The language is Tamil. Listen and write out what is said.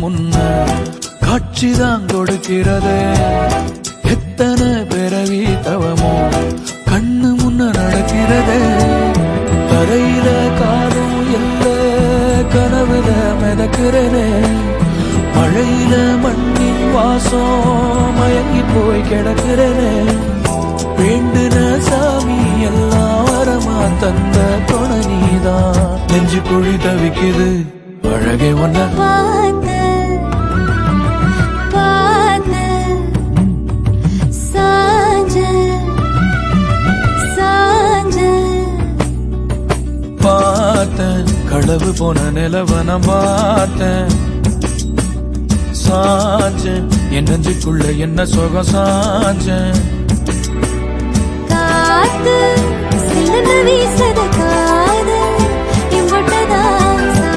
முன்ன காட்சிதான் கொடுக்கிறது. எத்தனை பிறவி தவமோ கண்ணு முன்ன நடக்கிறது. தரையில காலும் இல்ல கனவுல மிதக்கிறனே. மழையில மண்ணின் வாசம் மயங்கி போய் கிடக்கிறனே. வேண்டுன சாமி எல்லாம் வரமா தந்த துணை நீதான். நெஞ்சு குழி தவிக்குது அழகே ஒன்ன பார்த்தேன். களவு போன நிலவன பார்த்தேன். சாஞ்சேன் என் நெஞ்சுக்குள்ள என்ன சுகம் சாஞ்சேன். காத்து சிலந்து வீசத